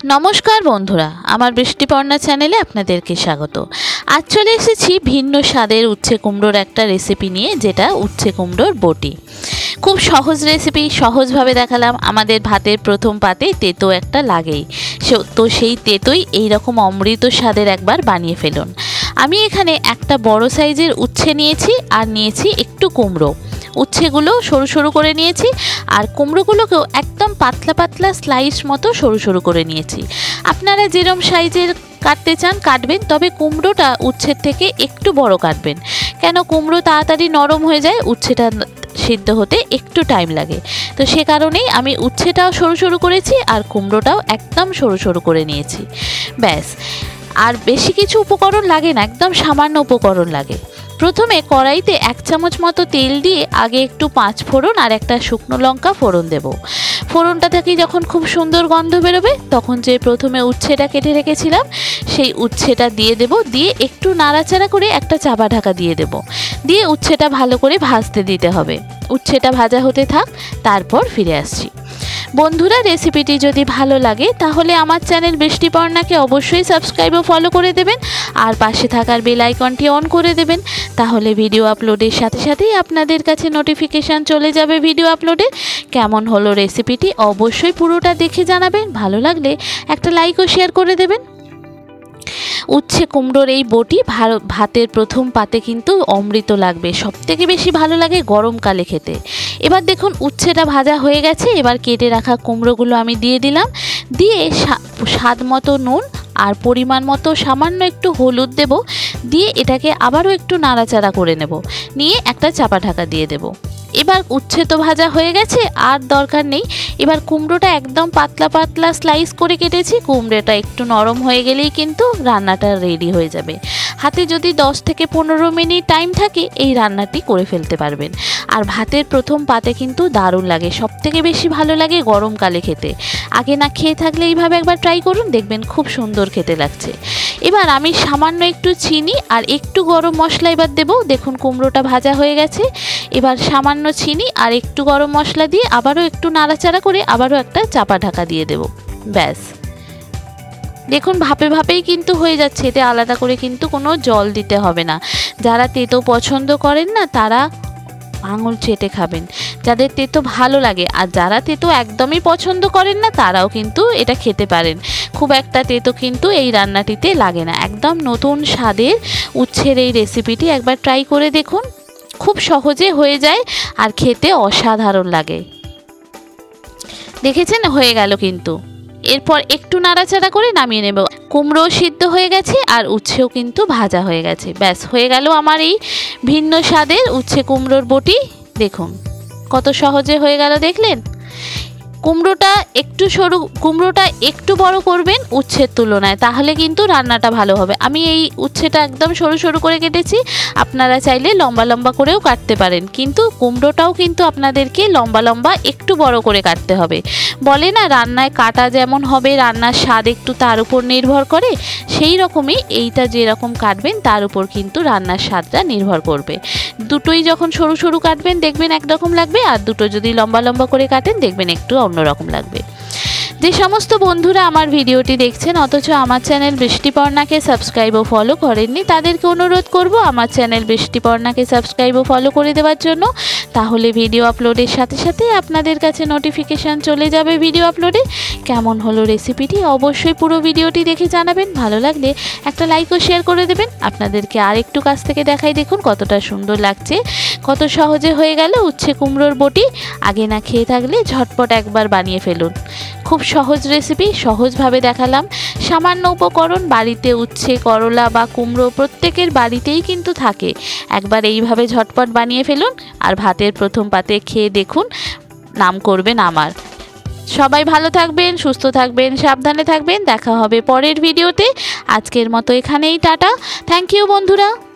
नमस्कार बंधुरा आमार बृष्टिपर्णा चैनेले आपनादेरके स्वागत। आज चले एसेछि भिन्न स्वादेर उচ্ছে कुमड़ोर एकटा रेसिपि निये जेटा उচ্ছে कुमड़ोर बटी। खूब सहज रेसिपि, सहज भावे देखालाम। आमादेर भातेर प्रथम पाते तेतो एकटा लागेई, तो सेई तेतोई एई रकम अमृत स्वादेर एकबार बानिये फेलुन। आमी एखाने एकटा बड़ो साइजेर उচ্ছে नियेछि आर नियेछि एकटु कुमड़ो। উচ্ছেগুলো সরু সরু করে নিয়েছি আর কুমড়োগুলোকেও একদম পাতলা পাতলা স্লাইস মতো সরু সরু করে নিয়েছি। আপনারা যেরকম সাইজের কাটতে চান কাটবেন, তবে কুমড়োটা উচ্ছের থেকে একটু বড় কাটবেন, কেন কুমড়ো তাড়াতাড়ি নরম হয়ে যায়, উচ্ছেটা সিদ্ধ হতে একটু টাইম লাগে। তো সে কারণেই আমি উচ্ছেটাও সরু সরু করেছি আর কুমড়োটাও একদম সরু সরু করে নিয়েছি। ব্যাস, আর বেশি কিছু উপকরণ লাগে না, একদম সামান্য উপকরণ লাগে। प्रथमे कड़ाईते 1 चामच मतो तेल दिए आगे एकटू 5 फोड़न और एक शुकनो लंका फोड़न देव। फोड़नटा थेके जखन खूब सुंदर गन्ध बेरोबे तखन जे प्रथमे उच्छेटा केटे रेखेछिलाम सेई उच्छेटा दिए देव। दिए एकटू नाड़ाचाड़ा करे एकटा चापा ढाका दिए देव। दिए उच्छेटा भालो करे भाजते दिते हबे। उच्छेटा भाजा होते थाक, तारपर फिरे आसछि। बंधुरा रेसिपिटी जदि भालो लागे ताहले आमार चैनल बृष्टिपर्णाके अवश्यई सबस्क्राइब और फलो करे देबेन और पाशे थाकार बेल आइकनटी अन करे देबेन। ताहले भिडियो आपलोडेर साथे साथेई आपनादेर काछे नोटिफिकेशन चले जाबे भिडियो आपलोडेर। केमन हलो रेसिपिटी अवश्यई पुरोटा देखे जानाबेन। भालो लागले एकटा लाइक और शेयर करे देबेन। উচ্ছে কুমড়োর এই বটি ভাতের প্রথম পাতে কিন্তু অমৃত লাগবে, সবথেকে বেশি ভালো লাগে গরমকালে খেতে। এবার দেখুন উচ্ছেটা ভাজা হয়ে গেছে। এবার কেটে রাখা কুমড়োগুলো আমি দিয়ে দিলাম। দিয়ে স্বাদ মতো নুন আর পরিমাণ মতো সামান্য একটু হলুদ দেব। দিয়ে এটাকে আবারও একটু নাড়াচাড়া করে নেব। নিয়ে একটা চাপা ঢাকা দিয়ে দেব। এবার উচ্ছে তো ভাজা হয়ে গেছে, আর দরকার নেই। এবার কুমড়োটা একদম পাতলা পাতলা স্লাইস করে কেটেছি। কুমড়োটা একটু নরম হয়ে গেলেই কিন্তু রান্নাটা রেডি হয়ে যাবে। হাতে যদি 10 থেকে 15 মিনিট টাইম থাকে এই রান্নাটি করে ফেলতে পারবেন। আর ভাতের প্রথম পাতে কিন্তু দারুণ লাগে, সবথেকে বেশি ভালো লাগে গরমকালে খেতে। আগে না খেয়ে থাকলে এইভাবে একবার ট্রাই করুন, দেখবেন খুব সুন্দর খেতে লাগছে। এবার আমি সামান্য একটু চিনি আর একটু গরম মশলা এবার দেব। দেখুন কুমড়োটা ভাজা হয়ে গেছে। এবার সামান্য চিনি আর একটু গরম মশলা দিয়ে আবারও একটু নাড়াচাড়া করে আবারও একটা চাপা ঢাকা দিয়ে দেব। ব্যাস, দেখুন ভাপে ভাপেই কিন্তু হয়ে যাচ্ছে। এতে আলাদা করে কিন্তু কোনো জল দিতে হবে না। যারা তেতো পছন্দ করেন না তারা আঙুল চেটে খাবেন, যাদের তেতো ভালো লাগে। আর যারা তেতো একদমই পছন্দ করেন না তারাও কিন্তু এটা খেতে পারেন। খুব একটা তেতো কিন্তু এই রান্নাটিতে লাগে না। একদম নতুন স্বাদের উচ্ছের এই রেসিপিটি একবার ট্রাই করে দেখুন, খুব সহজে হয়ে যায় আর খেতে অসাধারণ লাগে। দেখেছেন হয়ে গেল কিন্তু। এরপর একটু নাড়াচাড়া করে নামিয়ে নেব। কুমড়ো সিদ্ধ হয়ে গেছে আর উচ্ছেও কিন্তু ভাজা হয়ে গেছে। ব্যাস হয়ে গেল আমার এই ভিন্ন স্বাদের উচ্ছে কুমড়োর বটি। দেখুন কত সহজে হয়ে গেল, দেখলেন? কুমড়োটা একটু বড় করবেন উচ্ছের তুলনায়, তাহলে কিন্তু রান্নাটা ভালো হবে। আমি এই উচ্ছেটা একদম সরু সরু করে কেটেছি, আপনারা চাইলে লম্বা লম্বা করেও কাটতে পারেন, কিন্তু কুমড়োটাও কিন্তু আপনাদেরকে লম্বা লম্বা একটু বড় করে কাটতে হবে। বলে না রান্নায় কাটা যেমন হবে রান্নার স্বাদ একটু তার উপর নির্ভর করে, সেই রকমই এইটা যেরকম কাটবেন তার উপর কিন্তু রান্নার স্বাদটা নির্ভর করবে। দুটোই যখন সরু সরু কাটবেন দেখবেন একরকম লাগবে, আর দুটো যদি লম্বা লম্বা করে কাটেন দেখবেন একটু অন্যরকম লাগবে। যে সমস্ত বন্ধুরা আমার ভিডিওটি দেখছেন অথচ আমার চ্যানেল বৃষ্টিপর্ণাকে সাবস্ক্রাইব ও ফলো করেননি, তাদেরকে অনুরোধ করব আমার চ্যানেল বৃষ্টিপর্ণাকে সাবস্ক্রাইব ও ফলো করে দেওয়ার জন্য। তাহলে ভিডিও আপলোডের সাথে সাথে আপনাদের কাছে নোটিফিকেশান চলে যাবে ভিডিও আপলোডে। কেমন হলো রেসিপিটি অবশ্যই পুরো ভিডিওটি দেখে জানাবেন। ভালো লাগলে একটা লাইক ও শেয়ার করে দেবেন। আপনাদেরকে আর একটু কাছ থেকে দেখাই, দেখুন কতটা সুন্দর লাগছে, কত সহজে হয়ে গেল উচ্ছে কুমড়োর বটি। আগে না খেয়ে থাকলে ঝটপট একবার বানিয়ে ফেলুন। খুব সহজ রেসিপি, সহজভাবে দেখালাম। সামান্য উপকরণ, বাড়িতে উচ্ছে করলা বা কুমড়ো প্রত্যেকের বাড়িতেই কিন্তু থাকে। একবার এইভাবে ঝটপট বানিয়ে ফেলুন আর ভাতের প্রথম পাতে খেয়ে দেখুন, নাম করবেন আমার। সবাই ভালো থাকবেন, সুস্থ থাকবেন, সাবধানে থাকবেন। দেখা হবে পরের ভিডিওতে। আজকের মতো এখানেই টাটা। থ্যাংক ইউ বন্ধুরা।